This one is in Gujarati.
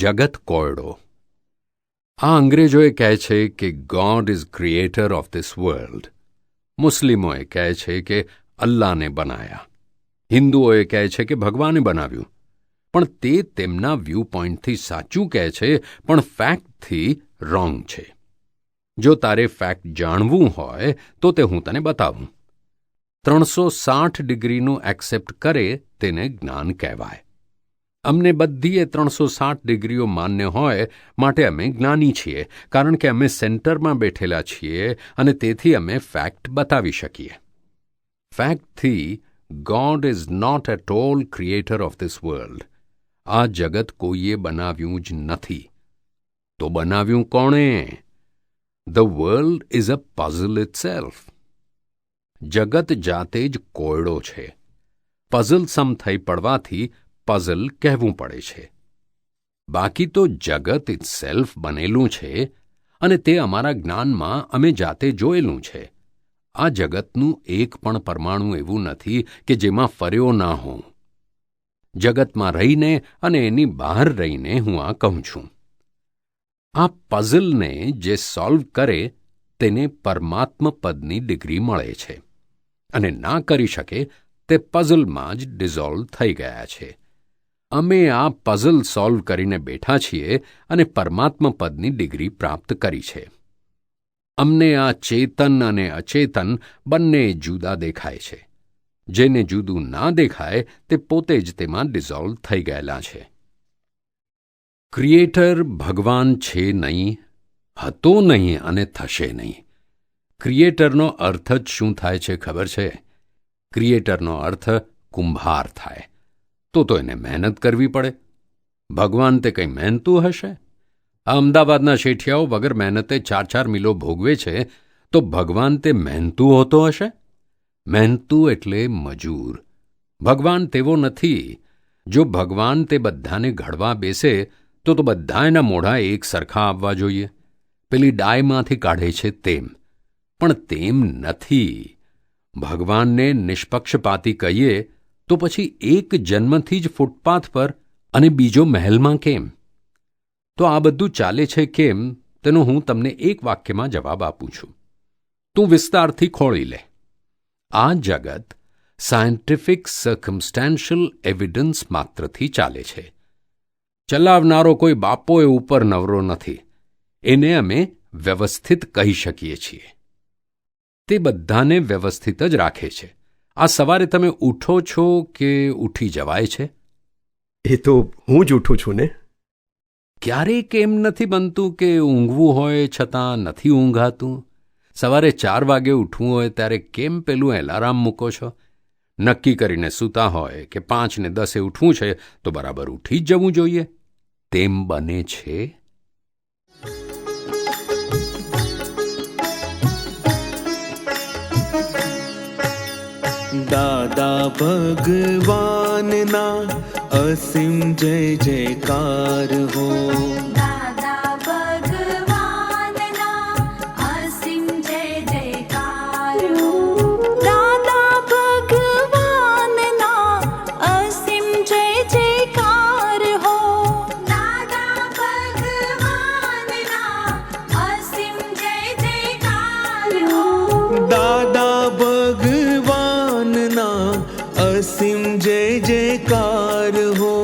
જગત કોયડો. આ અંગ્રેજોએ કહે છે કે God is creator of this world. મુસ્લિમોએ કહે છે કે અલ્લાહને બનાયા. હિન્દુઓએ કહે છે કે ભગવાને બનાવ્યું. પણ તે તેમના વ્યૂ પોઈન્ટથી સાચું કહે છે, પણ ફેક્ટથી રોંગ છે. જો તારે ફેક્ટ જાણવું હોય તો તે હું તને બતાવું. 360 ડિગ્રીનું એક્સેપ્ટ કરે તેને જ્ઞાન કહેવાય. અમને બધીએ 360 ડિગ્રીઓ માન્ય હોય માટે અમે જ્ઞાની છીએ, કારણ કે અમે સેન્ટરમાં બેઠેલા છીએ અને તેથી અમે ફેક્ટ બતાવી શકીએ. ફેક્ટથી God is not at all creator of this world. આ જગત કોઈએ બનાવ્યું જ નથી. તો બનાવ્યું કોણે? The world is a puzzle itself. જગત જાતે જ કોયડો છે. પઝલ સમ થઈ પડવાથી પઝલ કહેવું પડે છે. બાકી તો જગત ઇટસેલ્ફ બનેલું છે અને તે અમારા જ્ઞાનમાં અમે જાતે જોયેલું છે. આ જગતનું એક પણ પરમાણુ એવું નથી કે જેમાં ફર્યો ના હોઉં. જગતમાં રહીને અને એની બહાર રહીને હું આ કહું છું. આ પઝલને જે સોલ્વ કરે તેને પરમાત્મ પદની ડિગ્રી મળે છે, અને ના કરી શકે તે પઝલમાં જ ડિઝોલ્વ થઈ ગયા છે. અમે આ પઝલ સોલ્વ કરીને બેઠા છીએ અને પરમાત્મ પદની ડિગ્રી પ્રાપ્ત કરી છે. અમને આ ચેતન અને અચેતન બંને જુદા દેખાય છે. જેને જુદું ના દેખાય તે પોતે જ તેમાં ડિઝોલ્વ થઈ ગયેલા છે. ક્રિએટર ભગવાન છે નહીં, હતો નહીં અને થશે નહીં. ક્રિએટરનો અર્થ જ શું થાય છે ખબર છે? ક્રિએટરનો અર્થ કુંભાર થાય. તો એને મહેનત કરવી પડે. ભગવાન તે કંઈ મહેનતું હશે? આ અમદાવાદના શેઠિયાઓ વગર મહેનતે 4-4 મિલો ભોગવે છે, તો ભગવાન તે મહેનતું હોતો હશે? મહેનતું એટલે મજૂર. ભગવાન તેવો નથી. જો ભગવાન તે બધાને ઘડવા બેસે તો બધા એના મોઢા એક સરખા આવવા જોઈએ. પેલી ડાયમાંથી કાઢે છે તેમ. પણ તેમ નથી. ભગવાનને નિષ્પક્ષપાતી કહીએ તો પછી એક જન્મથી જ ફૂટપાથ પર અને બીજો મહેલમાં કેમ? તો આ બધું ચાલે છે કેમ, તેનો હું તમને એક વાક્યમાં જવાબ આપું છું. તું વિસ્તારથી ખોળી લે. આ જગત સાયન્ટિફિક સર્કમસ્ટેન્શિયલ એવિડન્સ માત્રથી ચાલે છે. ચલાવનારો કોઈ બાપોએ ઉપર નવરો નથી. એને અમે વ્યવસ્થિત કહી શકીએ છીએ. તે બધાને વ્યવસ્થિત જ રાખે છે. આ સવારે તમે ઉઠો છો કે ઉઠી જવાય છે? એ તો હું જ ઉઠું છું ને. ક્યારેય કેમ નથી બનતું કે ઊંઘવું હોય છતાં નથી ઊંઘાતું? સવારે 4 વાગે ઉઠવું હોય ત્યારે કેમ પેલું એલાર્મ મૂકો છો? નક્કી કરીને સૂતા હોય કે 5 ને 10 ઉઠવું છે તો બરાબર ઉઠી જ જવું જોઈએ. તેમ બને છે? દાદા ભગવાનના અસીમ જય જયકાર હો. દાદા ભગવાનના અસીમ જય જયકાર હો. દાદા ભગવાનના અસીમ જય જયકાર હો. દાદા ભગવાનના અસીમ જય જયકાર હો. દાદા ભગવાનના અસીમ જય જયકાર હો.